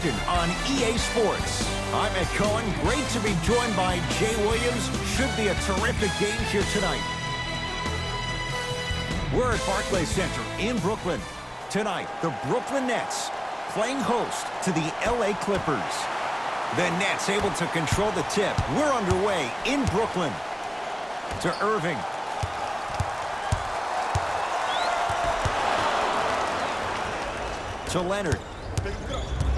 On EA Sports. I'm Ed Cohen. Great to be joined by Jay Williams. Should be a terrific game here tonight. We're at Barclays Center in Brooklyn. Tonight, the Brooklyn Nets playing host to the LA Clippers. The Nets able to control the tip. We're underway in Brooklyn. To Irving. To Leonard.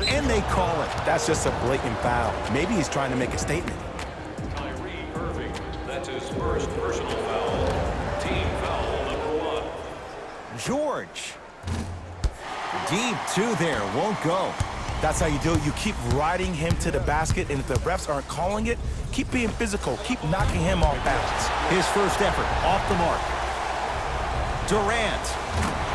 And they call it. That's just a blatant foul. Maybe he's trying to make a statement. Irving, that's his first personal foul. Team foul number 1. George. Deep two there, won't go. That's how you do it. You keep riding him to the basket, and if the refs aren't calling it, keep being physical. Keep knocking him off balance. His first effort off the mark. Durant.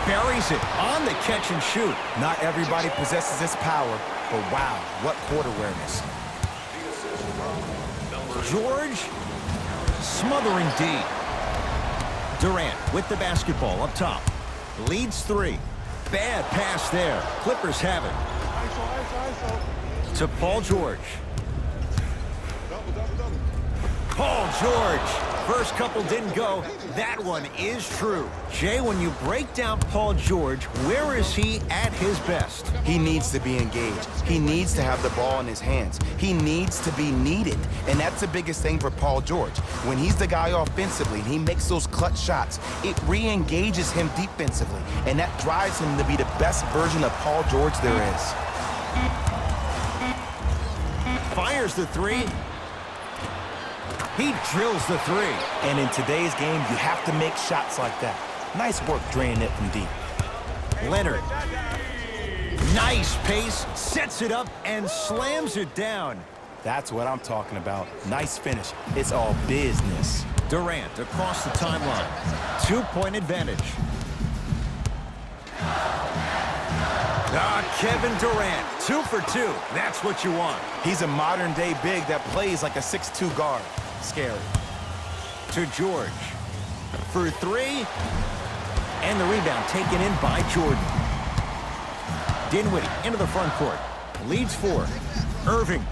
Buries it on the catch and shoot. Not everybody possesses this power, but wow, what court awareness. George smothering D. Durant with the basketball up top. Leads 3. Bad pass there. Clippers have it. To Paul George. Paul George. First couple didn't go. That one is true. Jay, when you break down Paul George, where is he at his best? He needs to be engaged. He needs to have the ball in his hands. He needs to be needed. And that's the biggest thing for Paul George. When he's the guy offensively and he makes those clutch shots, it re-engages him defensively. And that drives him to be the best version of Paul George there is. Fires the 3. He drills the 3. And in today's game, you have to make shots like that. Nice work draining it from deep. Leonard. Nice pace, sets it up, and slams it down. That's what I'm talking about. Nice finish. It's all business. Durant across the timeline. 2-point advantage. Kevin Durant, 2 for 2. That's what you want. He's a modern-day big that plays like a 6'2 guard. Scary. To George. For 3. And the rebound taken in by Jordan. Dinwiddie into the front court. Leads 4. Irving.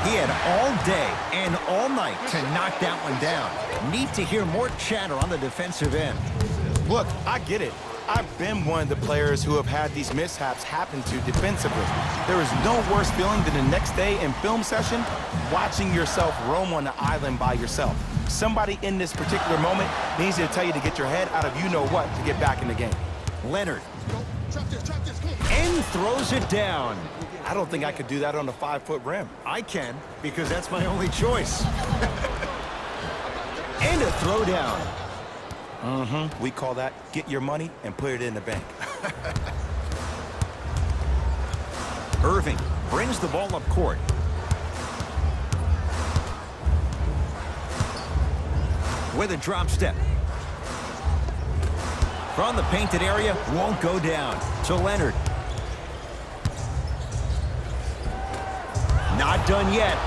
He had all day and all night to knock that one down. Need to hear more chatter on the defensive end. Look, I get it. I've been one of the players who have had these mishaps happen to defensively. There is no worse feeling than the next day in film session, watching yourself roam on the island by yourself. Somebody in this particular moment needs to tell you to get your head out of you-know-what to get back in the game. Leonard. And throws it down. I don't think I could do that on a 5-foot rim. I can, because that's my only choice. And a throwdown. We call that get your money and put it in the bank. Irving brings the ball up court. With a drop step. From the painted area, won't go down. To Leonard. Not done yet.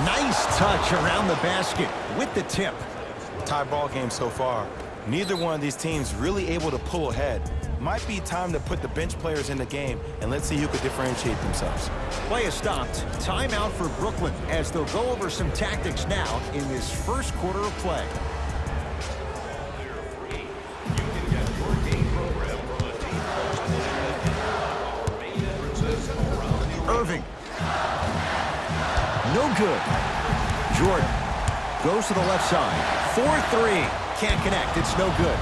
Nice touch around the basket with the tip. Tie ball game so far. Neither one of these teams really able to pull ahead. Might be time to put the bench players in the game, and let's see who could differentiate themselves. Play is stopped. Timeout for Brooklyn as they'll go over some tactics now in this first quarter of play. Irving. No good. Jordan goes to the left side. 4-3. Can't connect. It's no good.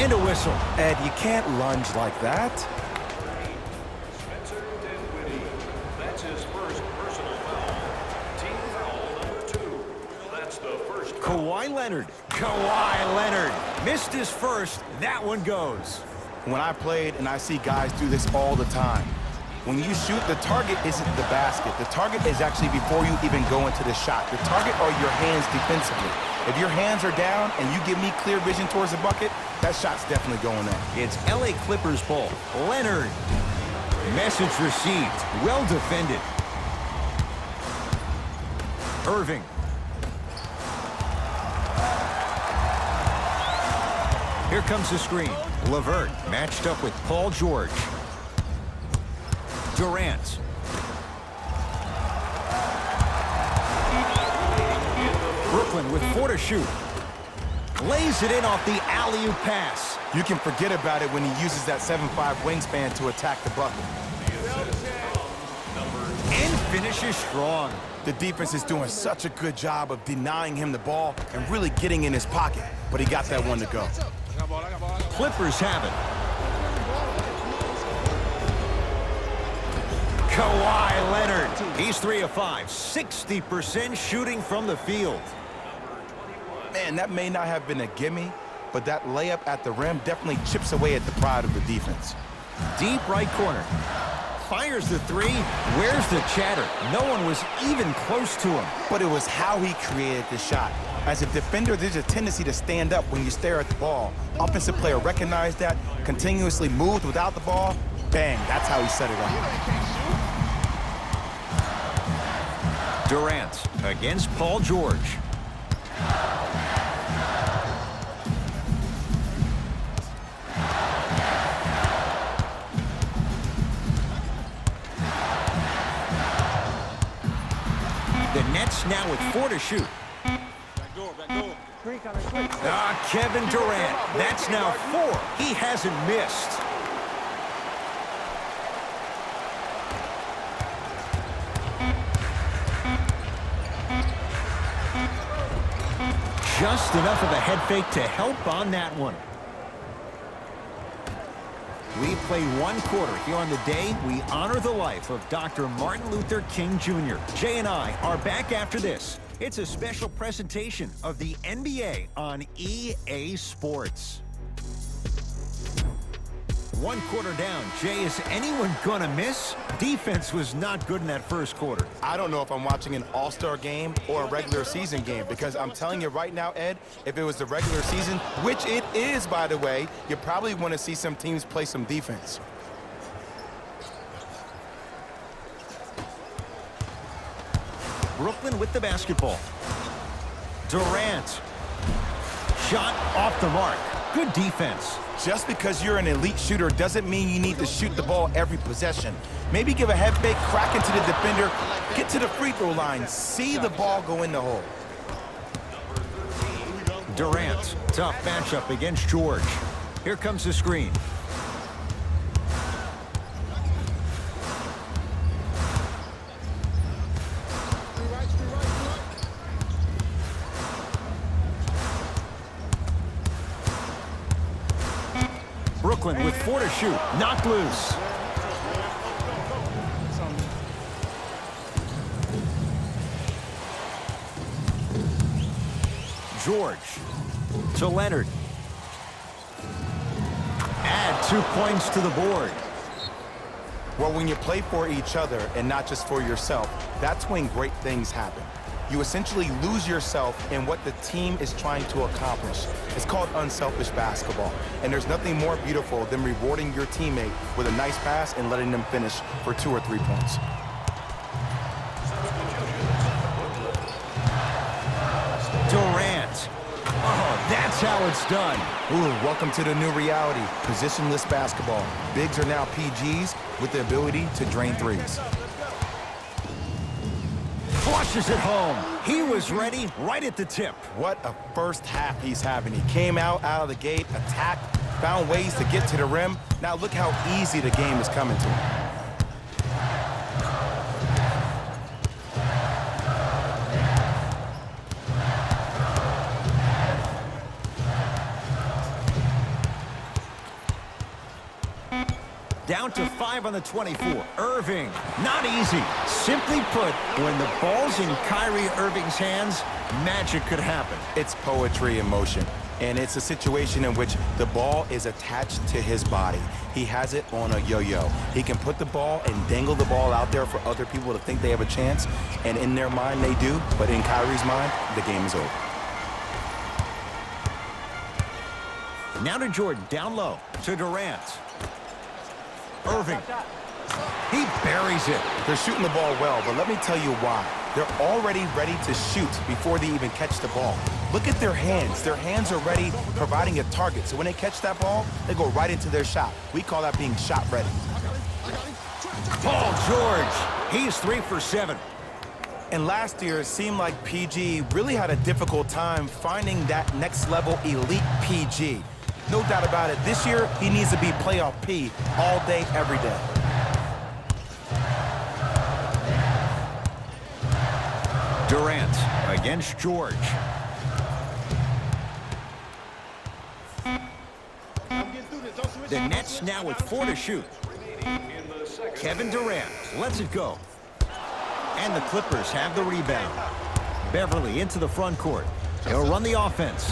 And a whistle. Ed, you can't lunge like that. That's his first personal foul. Team foul number 2. That's the first foul. Kawhi Leonard. Kawhi Leonard. Missed his first. That one goes. When I played, and I see guys do this all the time, when you shoot, the target isn't the basket. The target is actually before you even go into the shot. The target are your hands defensively. If your hands are down and you give me clear vision towards the bucket, that shot's definitely going in. It's LA Clippers ball. Leonard. Message received. Well defended. Irving. Here comes the screen. LeVert matched up with Paul George. Durant to shoot. Lays it in off the alley-oop pass. You can forget about it when he uses that 7'5" wingspan to attack the bucket. And finishes strong. The defense is doing such a good job of denying him the ball and really getting in his pocket, but he got that one to go. Clippers have it. Kawhi Leonard. He's 3 of 5, 60% shooting from the field. Man, that may not have been a gimme, but that layup at the rim definitely chips away at the pride of the defense. Deep right corner. Fires the three. Where's the chatter? No one was even close to him. But it was how he created the shot. As a defender, there's a tendency to stand up when you stare at the ball. Offensive player recognized that, continuously moved without the ball. Bang, that's how he set it up. Durant against Paul George. The Nets now with 4 to shoot. Kevin Durant. That's now 4. He hasn't missed. Just enough of a head fake to help on that one. We played 1 quarter here on the day. We honor the life of Dr. Martin Luther King Jr. Jay and I are back after this. It's a special presentation of the NBA on EA Sports. 1 quarter down. Jay, is anyone gonna miss? Defense was not good in that first quarter. I don't know if I'm watching an all-star game or a regular season game, because I'm telling you right now, Ed, if it was the regular season, which it is, by the way, you probably want to see some teams play some defense. Brooklyn with the basketball. Durant. Shot off the mark. Good defense. Just because you're an elite shooter doesn't mean you need to shoot the ball every possession. Maybe give a head fake, crack into the defender, get to the free throw line, see the ball go in the hole. Durant, tough matchup against George. Here comes the screen. Brooklyn with 4 to shoot. Knocked loose. George to Leonard. Add 2 points to the board. Well, when you play for each other and not just for yourself, that's when great things happen. You essentially lose yourself in what the team is trying to accomplish. It's called unselfish basketball. And there's nothing more beautiful than rewarding your teammate with a nice pass and letting them finish for 2 or 3 points. Durant. Oh, that's how it's done. Ooh, welcome to the new reality, positionless basketball. Bigs are now PGs with the ability to drain threes. Flushes it home. He was ready right at the tip. What a first half he's having. He came out of the gate, attacked, found ways to get to the rim. Now look how easy the game is coming to him. Down to 5 on the 24. Irving, not easy. Simply put, when the ball's in Kyrie Irving's hands, magic could happen. It's poetry in motion, and it's a situation in which the ball is attached to his body. He has it on a yo-yo. He can put the ball and dangle the ball out there for other people to think they have a chance, and in their mind they do, but in Kyrie's mind, the game is over. Now to Jordan, down low, to Durant. Irving. He buries it. They're shooting the ball well, but let me tell you why. They're already ready to shoot before they even catch the ball. Look at their hands. Their hands are ready, providing a target. So when they catch that ball, they go right into their shot. We call that being shot ready. Paul George. He's 3 for 7. And last year, it seemed like PG really had a difficult time finding that next level elite PG. No doubt about it, this year, he needs to be playoff P all day, every day. Durant against George. The Nets now with 4 to shoot. Kevin Durant lets it go. And the Clippers have the rebound. Beverly into the front court. He'll run the offense.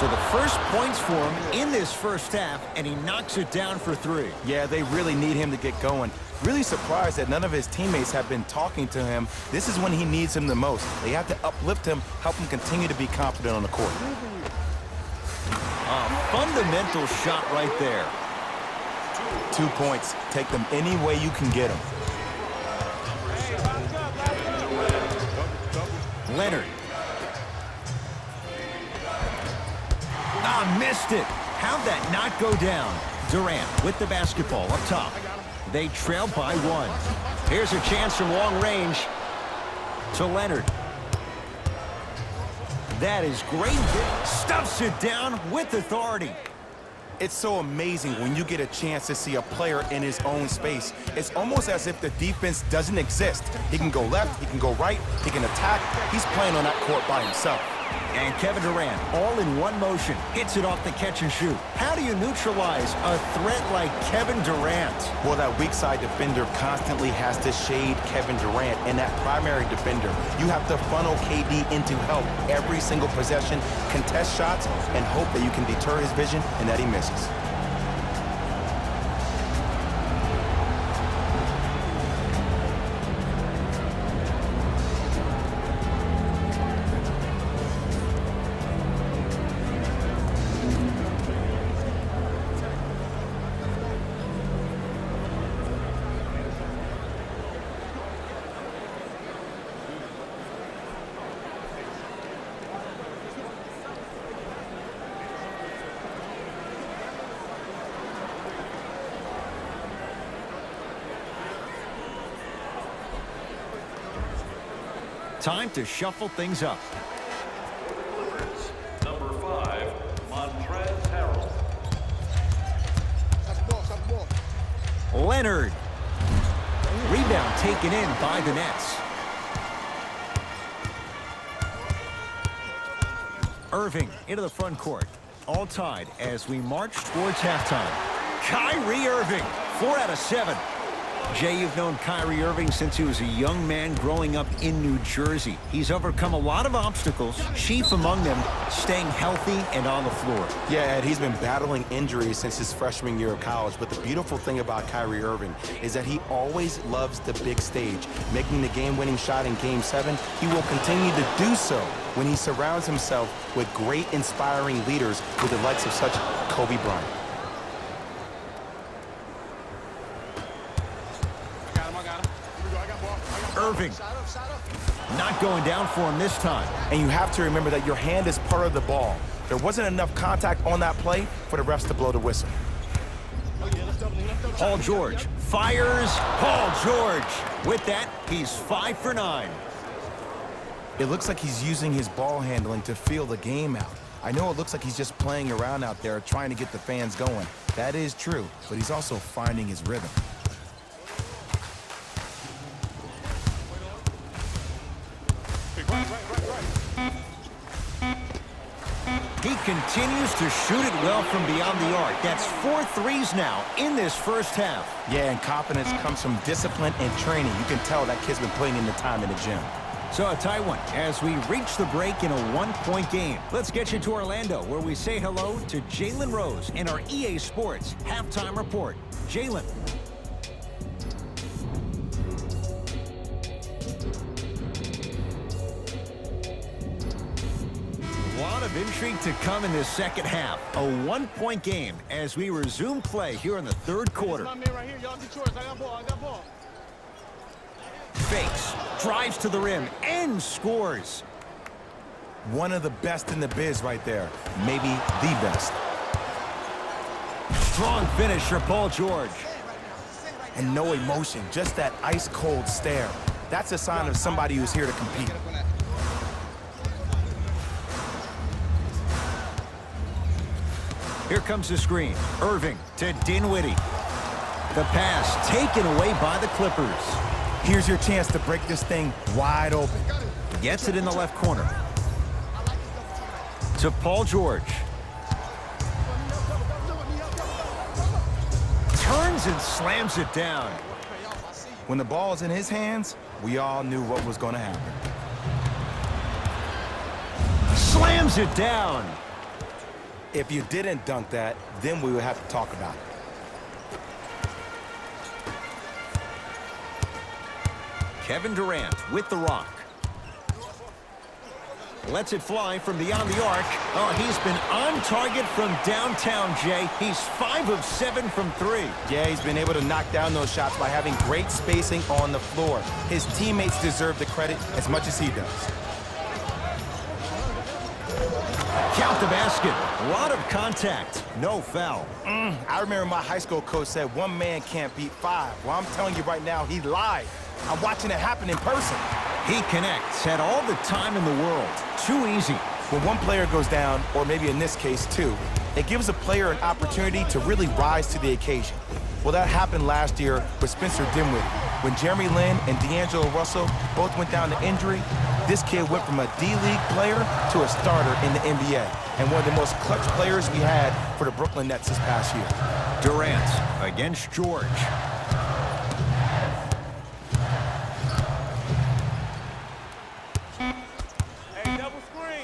So the first points for him in this first half, and he knocks it down for 3. Yeah, they really need him to get going. Really surprised that none of his teammates have been talking to him. This is when he needs him the most. They have to uplift him, help him continue to be confident on the court. A fundamental shot right there. 2 points. Take them any way you can get them. Leonard. Missed it. How'd that not go down? Durant with the basketball up top. They trail by 1. Here's a chance from long range to Leonard. That is great. Stuffs it down with authority. It's so amazing when you get a chance to see a player in his own space. It's almost as if the defense doesn't exist. He can go left, he can go right, he can attack. He's playing on that court by himself. And Kevin Durant, all in one motion, hits it off the catch and shoot. How do you neutralize a threat like Kevin Durant? Well, that weak side defender constantly has to shade Kevin Durant, and that primary defender, you have to funnel KD into help every single possession, contest shots, and hope that you can deter his vision and that he misses. Time to shuffle things up. Number 5, Montrezl Harrell. Leonard. Rebound taken in by the Nets. Irving into the front court. All tied as we march towards halftime. Kyrie Irving, 4 out of 7. Jay, you've known Kyrie Irving since he was a young man growing up in New Jersey. He's overcome a lot of obstacles, chief among them staying healthy and on the floor. Yeah, Ed, he's been battling injuries since his freshman year of college, but the beautiful thing about Kyrie Irving is that he always loves the big stage. Making the game-winning shot in Game 7, he will continue to do so when he surrounds himself with great, inspiring leaders with the likes of such Kobe Bryant. Irving. Not going down for him this time. And you have to remember that your hand is part of the ball. There wasn't enough contact on that play for the refs to blow the whistle. Paul George fires. Paul George. With that, he's 5 for 9. It looks like he's using his ball handling to feel the game out. I know it looks like he's just playing around out there trying to get the fans going. That is true, but he's also finding his rhythm. He continues to shoot it well from beyond the arc. That's 4 threes now in this first half. Yeah, and confidence comes from discipline and training. You can tell that kid's been putting in the time in the gym. So a tie one as we reach the break in a 1-point game. Let's get you to Orlando, where we say hello to Jalen Rose in our EA Sports Halftime Report. Jalen. A lot of intrigue to come in this second half. A 1-point game as we resume play here in the third quarter. Fakes, drives to the rim, and scores. One of the best in the biz right there. Maybe the best. Strong finish for Paul George. And no emotion, just that ice-cold stare. That's a sign of somebody who's here to compete. Here comes the screen. Irving to Dinwiddie. The pass taken away by the Clippers. Here's your chance to break this thing wide open. Gets it in the left corner. To Paul George. Turns and slams it down. When the ball's in his hands, we all knew what was going to happen. Slams it down. If you didn't dunk that, then we would have to talk about it. Kevin Durant with the rock. Lets it fly from beyond the arc. Oh, he's been on target from downtown, Jay. He's 5 of 7 from 3. Yeah, he's been able to knock down those shots by having great spacing on the floor. His teammates deserve the credit as much as he does. Count the basket. A lot of contact. No foul. I remember my high school coach said one man can't beat 5. Well, I'm telling you right now, he lied. I'm watching it happen in person. He connects, had all the time in the world. Too easy. When one player goes down, or maybe in this case two, it gives a player an opportunity to really rise to the occasion. Well, that happened last year with Spencer Dinwiddie. When Jeremy Lin and D'Angelo Russell both went down to injury, this kid went from a D-League player to a starter in the NBA, and one of the most clutch players we had for the Brooklyn Nets this past year. Durant against George.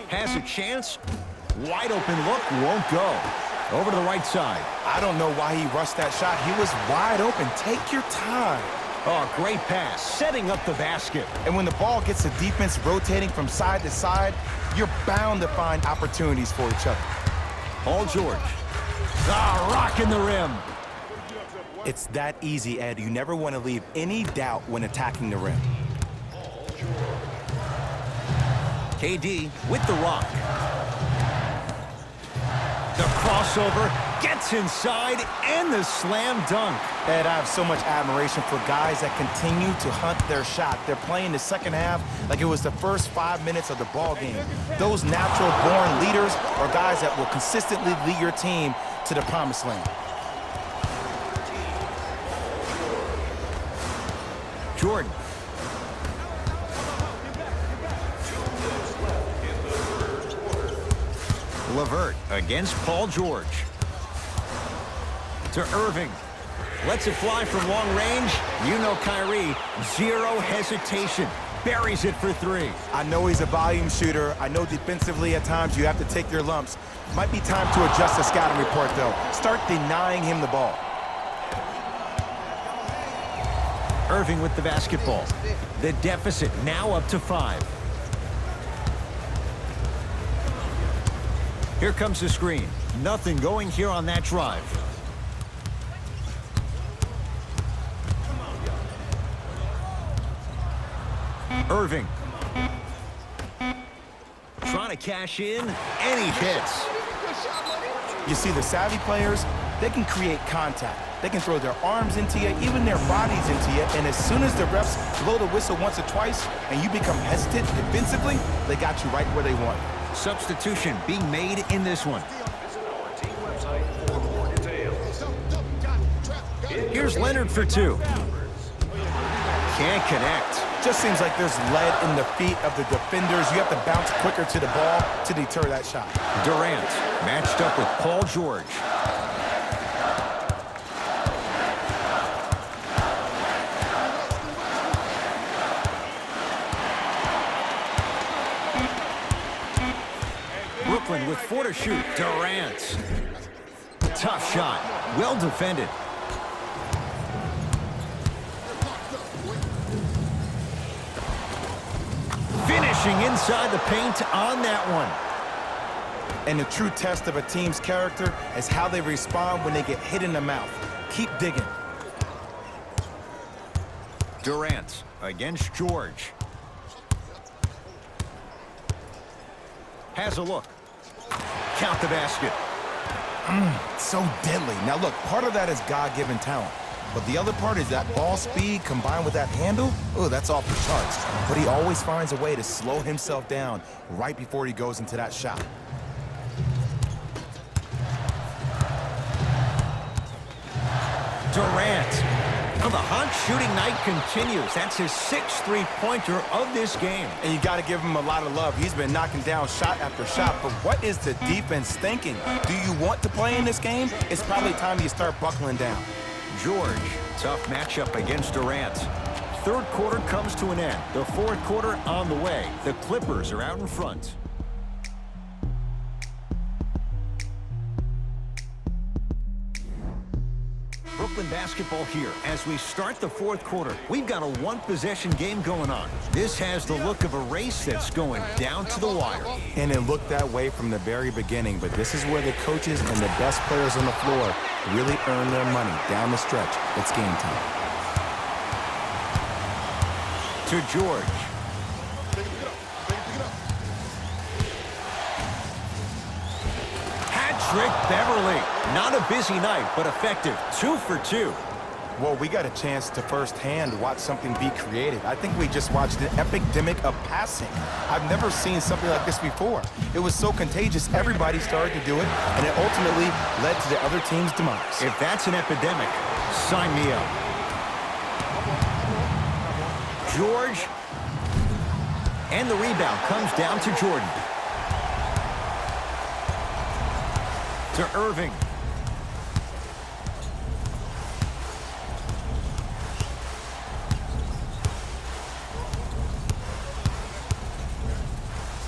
Has a chance. Wide open look, won't go. Over to the right side. I don't know why he rushed that shot. He was wide open. Take your time. Oh, great pass, setting up the basket. And when the ball gets the defense rotating from side to side, you're bound to find opportunities for each other. Paul George. Ah, rocking the rim. It's that easy, Ed. You never want to leave any doubt when attacking the rim. KD with the rock. The crossover gets inside and the slam dunk. Ed, I have so much admiration for guys that continue to hunt their shot. They're playing the second half like it was the first 5 minutes of the ball game. Those natural-born leaders are guys that will consistently lead your team to the promised land. Jordan. LeVert against Paul George. To Irving. Lets it fly from long range. You know Kyrie, zero hesitation. Buries it for 3. I know he's a volume shooter. I know defensively at times you have to take your lumps. Might be time to adjust the scouting report, though. Start denying him the ball. Irving with the basketball. The deficit now up to 5. Here comes the screen. Nothing going here on that drive. Irving. Trying to cash in, and he hits. You see, the savvy players, they can create contact. They can throw their arms into you, even their bodies into you, and as soon as the refs blow the whistle once or twice and you become hesitant defensively, they got you right where they want. Substitution being made in this one. Visit our team website for more details. Here's Leonard for 2. Can't connect. Just seems like there's lead in the feet of the defenders. You have to bounce quicker to the ball to deter that shot. Durant matched up with Paul George. Brooklyn with 4 to shoot. Durant. Tough shot. Well defended. Finishing inside the paint on that one. And the true test of a team's character is how they respond when they get hit in the mouth. Keep digging. Durant against George. Has a look. Count the basket. So deadly. Now look, part of that is God-given talent. But the other part is that ball speed combined with that handle, oh, that's off the charts. But he always finds a way to slow himself down right before he goes into that shot. Durant. Well, the hot shooting night continues. That's his 6th three-pointer of this game. And you got to give him a lot of love. He's been knocking down shot after shot. But what is the defense thinking? Do you want to play in this game? It's probably time you start buckling down. George, tough matchup against Durant. Third quarter comes to an end. The fourth quarter on the way. The Clippers are out in front. Brooklyn basketball here as we start the fourth quarter. We've got a one-possession game going on. This has the look of a race that's going down to the wire. And it looked that way from the very beginning, but this is where the coaches and the best players on the floor really earn their money down the stretch. It's game time. To George. Hat-trick Beverly. Not a busy night, but effective. 2 for 2. Well, we got a chance to firsthand watch something be created. I think we just watched an epidemic of passing. I've never seen something like this before. It was so contagious, everybody started to do it, and it ultimately led to the other team's demise. If that's an epidemic, sign me up. George. And the rebound comes down to Jordan. To Irving.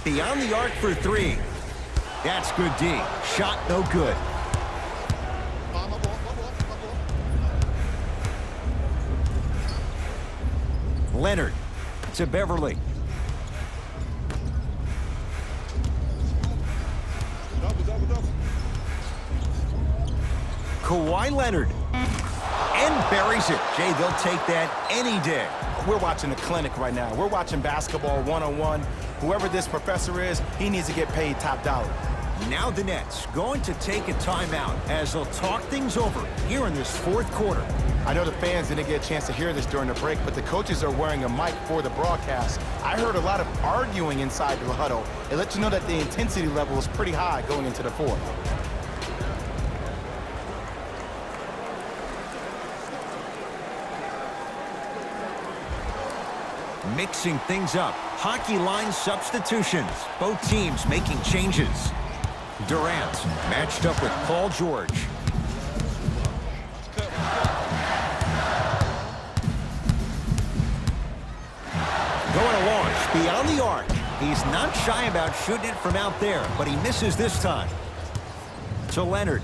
Beyond the arc for 3. That's good D. Shot no good. Leonard to Beverly. Kawhi Leonard. And buries it. Jay, they'll take that any day. We're watching a clinic right now. We're watching basketball one-on-one. Whoever this professor is, he needs to get paid top dollar. Now the Nets going to take a timeout as they'll talk things over here in this fourth quarter. I know the fans didn't get a chance to hear this during the break, but the coaches are wearing a mic for the broadcast. I heard a lot of arguing inside the huddle. It lets you know that the intensity level is pretty high going into the fourth. Mixing things up. Hockey line substitutions. Both teams making changes. Durant matched up with Paul George. Going to launch beyond the arc. He's not shy about shooting it from out there, but he misses this time. To Leonard.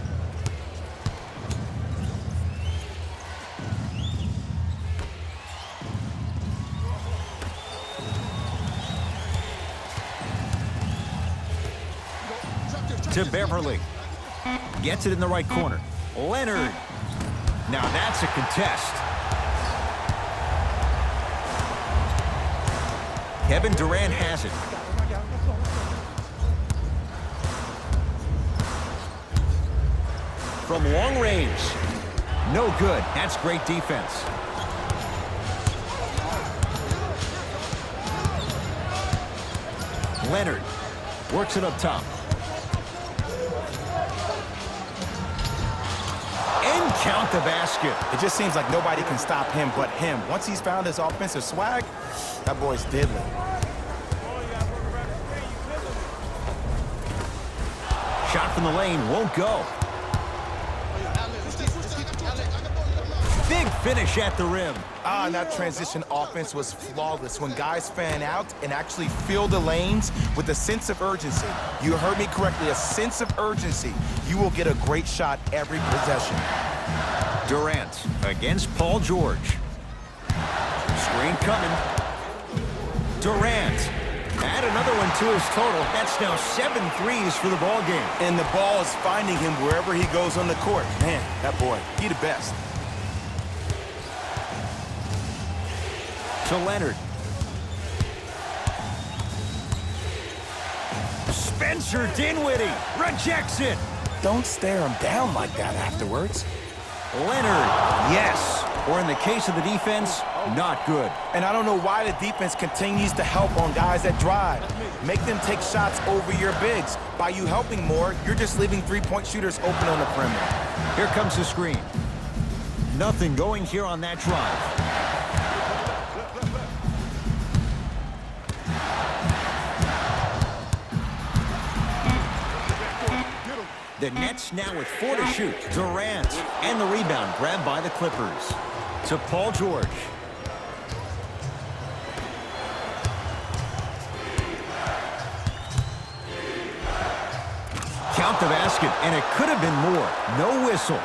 To Beverly. Gets it in the right corner. Leonard. Now that's a contest. Kevin Durant has it. From long range. No good. That's great defense. Leonard works it up top. And count the basket. It just seems like nobody can stop him but him. Once he's found his offensive swag, that boy's deadly. Shot from the lane won't go. Big finish at the rim. And that transition offense was flawless. When guys fan out and actually fill the lanes with a sense of urgency, you heard me correctly, a sense of urgency, you will get a great shot every possession. Durant against Paul George. Screen coming. Durant. Add another one to his total. That's now 7 threes for the ball game. And the ball is finding him wherever he goes on the court. Man, that boy, he the best. To Leonard. Spencer Dinwiddie rejects it. Don't stare him down like that afterwards. Leonard, yes. Or in the case of the defense, not good. And I don't know why the defense continues to help on guys that drive. Make them take shots over your bigs. By you helping more, you're just leaving three-point shooters open on the perimeter. Here comes the screen. Nothing going here on that drive. The Nets now with 4 to shoot. Durant, and the rebound grabbed by the Clippers. To Paul George. Count the basket, and it could have been more. No whistle.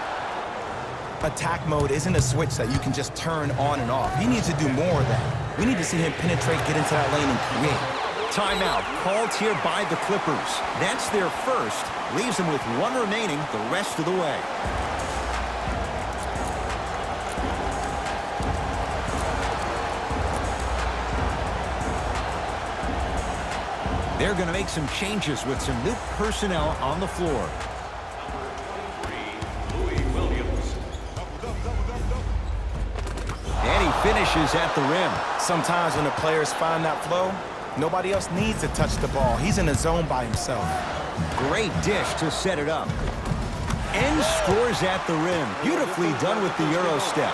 Attack mode isn't a switch that you can just turn on and off. He needs to do more of that. We need to see him penetrate, get into that lane, and create. Timeout called here by the Clippers. That's their first. Leaves them with 1 remaining the rest of the way. They're going to make some changes with some new personnel on the floor. And he finishes at the rim. Sometimes when the players find that flow, nobody else needs to touch the ball. He's in a zone by himself. Great dish to set it up. And scores at the rim. Beautifully done with the Euro step.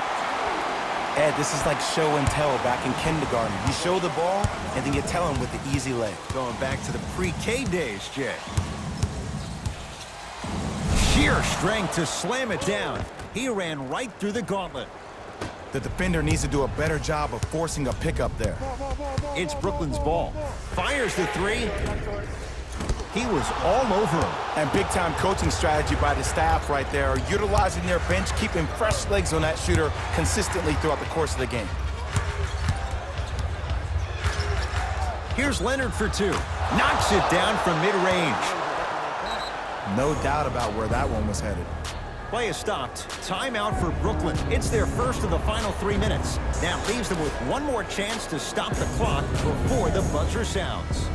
Ed, this is like show and tell back in kindergarten. You show the ball, and then you tell him with the easy leg. Going back to the pre-K days, Jay. Sheer strength to slam it down. He ran right through the gauntlet. The defender needs to do a better job of forcing a pickup there. It's Brooklyn's ball. Fires the 3. He was all over him. And big-time coaching strategy by the staff right there, utilizing their bench, keeping fresh legs on that shooter consistently throughout the course of the game. Here's Leonard for 2. Knocks it down from mid-range. No doubt about where that one was headed. Play is stopped. Timeout for Brooklyn. It's their first of the final 3 minutes. That leaves them with 1 more chance to stop the clock before the buzzer sounds.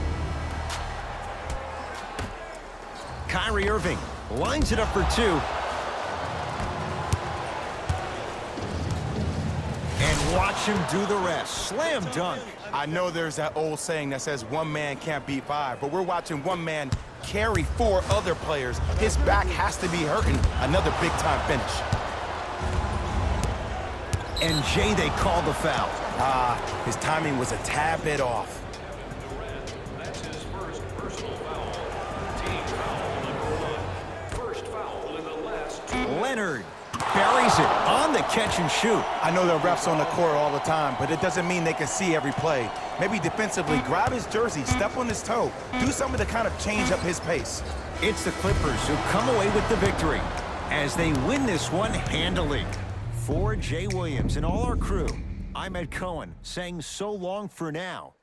Kyrie Irving lines it up for 2. And watch him do the rest. Slam dunk. I know there's that old saying that says 1 man can't beat 5, but we're watching 1 man carry 4 other players. His back has to be hurting. Another big-time finish. And Jay, they call the foul. His timing was a tad bit off. That's his first personal foul. Team foul number 1. First foul in the last 2. Leonard buries it on the catch and shoot. I know there are refs on the court all the time, but it doesn't mean they can see every play. Maybe defensively, grab his jersey, step on his toe, do something to kind of change up his pace. It's the Clippers who come away with the victory as they win this one handily. For Jay Williams and all our crew, I'm Ed Cohen saying so long for now.